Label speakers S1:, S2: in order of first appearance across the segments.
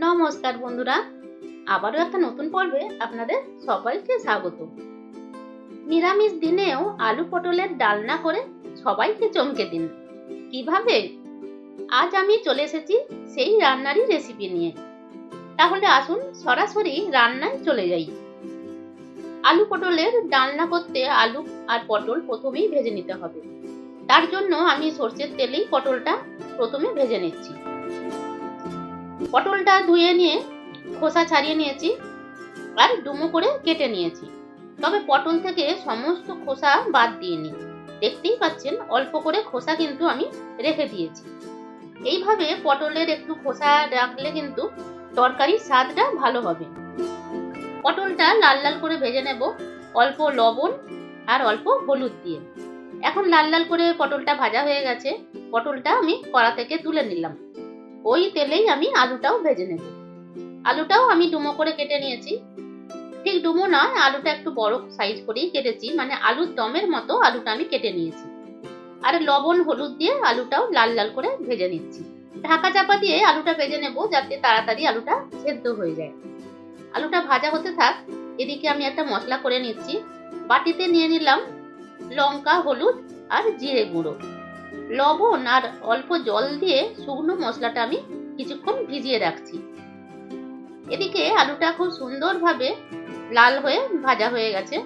S1: নমস্কার বন্ধুরা, আবারও একটা নতুন পর্বে আপনাদের সবাইকে স্বাগত। নিরামিষ দিনেও আলু পটলের ডালনা করে সবাইকে চমকে দিন। কিভাবে? আজ আমি চলে এসেছি সেই রান্নারই রেসিপি নিয়ে। তাহলে আসুন সরাসরি রান্নায় চলে যাই। আলু পটলের ডালনা করতে আলু আর পটল প্রথমেই ভেজে নিতে হবে। তার জন্য আমি সরষের তেলেই পটলটা প্রথমে ভেজে নিচ্ছি। পটলটা ধুয়ে নিয়ে খোসা ছাড়িয়ে নিয়েছি আর ডুমো করে কেটে নিয়েছি। তবে পটল থেকে সমস্ত খোসা বাদ দিইনি। দেখতেই পাচ্ছেন অল্প করে খোসা কিন্তু আমি রেখে দিয়েছি। এইভাবে পটলের একটু খোসা রাখলে কিন্তু তরকারির স্বাদটা ভালো হবে। পটলটা লাল লাল করে ভেজে নেব অল্প লবণ আর অল্প হলুদ দিয়ে। এখন লাল লাল করে পটলটা ভাজা হয়ে গেছে। পটলটা আমি কড়া থেকে তুলে নিলাম। ওই তেলেই আমি আলুটাও ভেজে নেব। আলুটাও আমি ডুমো করে কেটে নিয়েছি। ঠিক ডুমো নয়, আলুটা একটু বড় সাইজ করেই কেটেছি, মানে আলুর দমের মতো আলুটা আমি কেটে নিয়েছি। আর লবণ হলুদ দিয়ে আলুটাও লাল লাল করে ভেজে নিচ্ছি। ঢাকা চাপা দিয়ে আলুটা ভেজে নেব যাতে তাড়াতাড়ি আলুটা সেদ্ধ হয়ে যায়। আলুটা ভাজা হতে থাক, এদিকে আমি একটা মশলা করে নিচ্ছি। বাটিতে নিয়ে নিলাম লঙ্কা, হলুদ আর জিরে গুঁড়ো, লবণ আর অল্প জল দিয়ে শুকনো মশলাটা আমি কিছুক্ষণ ভিজিয়ে রাখছি। এদিকে আলুটা খুব সুন্দরভাবে লাল হয়ে ভাজা হয়ে গেছে।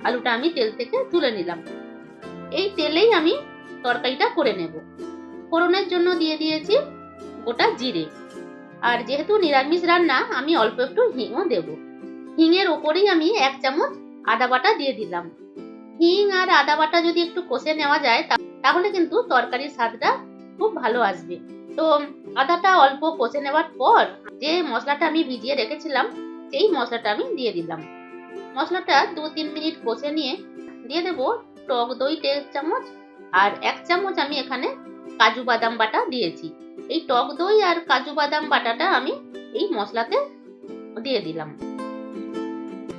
S1: আলুটা আমি তেল থেকে তুলে নিলাম। এই তেলেই আমি তরকারিটা করে নেব। ফোড়নের জন্য দিয়ে দিয়েছি গোটা জিরে। আর যেহেতু নিরামিষ রান্না, আমি অল্প একটু হিংও দেব। হিংয়ের ওপরেই আমি 1 চামচ আদা বাটা দিয়ে দিলাম। হিং আর আদা বাটা যদি একটু কষে নেওয়া যায় তাহলে কিন্তু তরকারির স্বাদটা খুব ভালো আসবে। তো আদাটা অল্প কষে নেওয়ার পর যে মশলাটা আমি ভিজিয়ে রেখেছিলাম সেই মশলাটা আমি দিয়ে দিলাম। মশলাটা 2-3 মিনিট কষে নিয়ে দিয়ে দেব টক দই 1 চামচ আর 1 চামচ আমি এখানে কাজু বাদাম বাটা দিয়েছি। এই টক দই আর কাজু বাদাম বাটাটা আমি এই মশলাতে দিয়ে দিলাম।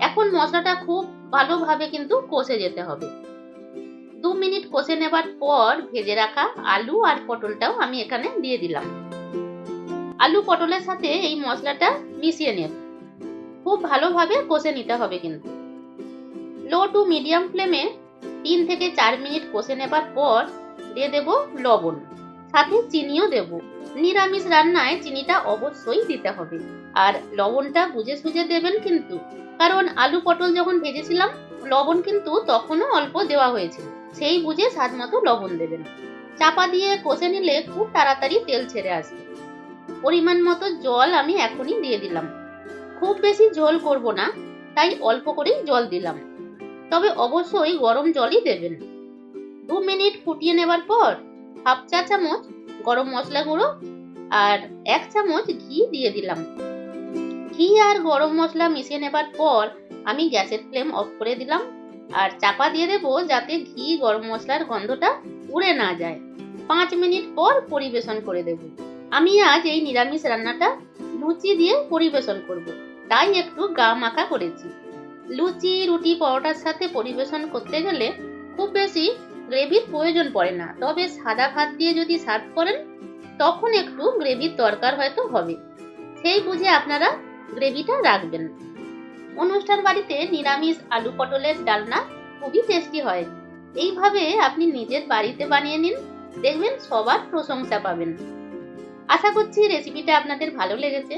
S1: এখন মশলাটা খুব ভালোভাবে কিন্তু কষে যেতে হবে। 2 মিনিট কষে নেবার পর ভেজে রাখা আলু আর পটলটাও আমি এখানে দিয়ে দিলাম। আলু পটলের সাথে এই মশলাটা মিশিয়ে নেব। খুব ভালোভাবে কষে নিতে হবে কিন্তু। লো টু মিডিয়াম ফ্লেমে 3 থেকে 4 মিনিট কষে নেবার পর দিয়ে দেব লবণ, সাথে চিনিও দেব। নিরামিষ রান্নায় চিনিটা অবশ্যই দিতে হবে। আর লবণটা বুঝে সুঝে দেবেন কিন্তু, কারণ আলু পটল যখন ভেজেছিলাম লবণ কিন্তু তখনও অল্প দেওয়া হয়েছিল। সেই বুঝে স্বাদ মতো লবণ দেবেন। চাপা দিয়ে কষে নিলে খুব তাড়াতাড়ি তেল ছেড়ে আসবে। পরিমাণ মতো জল আমি এখনই দিয়ে দিলাম। খুব বেশি ঝোল করব না, তাই অল্প করেই জল দিলাম। তবে অবশ্যই গরম জলই দেবেন। 2 মিনিট ফুটিয়ে নেবার পর 1/2 চা চামচ গরম মশলা গুঁড়ো আর 1 চামচ ঘি দিয়ে দিলাম। ঘি আর গরম মশলা মিশিয়ে নেবার পর আমি গ্যাসের ফ্লেম অফ করে দিলাম আর চাপা দিয়ে দেবো যাতে ঘি গরম মশলার গন্ধটা উড়ে না যায়। 5 মিনিট পর পরিবেশন করে দেব। আমি আজ এই নিরামিষ রান্নাটা লুচি দিয়ে পরিবেশন করব, তাই একটু গা মাখা করেছি। লুচি, রুটি, পরোটার সাথে পরিবেশন করতে গেলে খুব বেশি গ্রেভির প্রয়োজন পড়ে না। তবে সাদা ভাত দিয়ে যদি সার্ভ করেন তখন একটু গ্রেভির দরকার হয়তো হবে। সেই বুঝে আপনারা গ্রেভিটা রাখবেন। অনুষ্ঠান বাড়িতে নিরামিষ আলু পটলের ডালনা খুবই টেস্টি হয়। এইভাবে আপনি নিজের বাড়িতে বানিয়ে নিন, দেখবেন সবার প্রশংসা পাবেন। আশা করছি রেসিপিটা আপনাদের ভালো লেগেছে।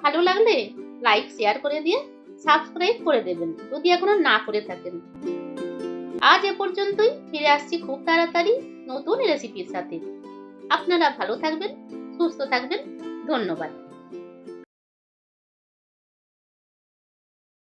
S1: ভালো লাগলে লাইক শেয়ার করে দিয়ে সাবস্ক্রাইব করে দেবেন যদি এখনো না করে থাকেন। আজ এ পর্যন্তই, ফিরে আসছি খুব তাড়াতাড়ি নতুন রেসিপির সাথে। আপনারা ভালো থাকবেন, সুস্থ থাকবেন। ধন্যবাদ।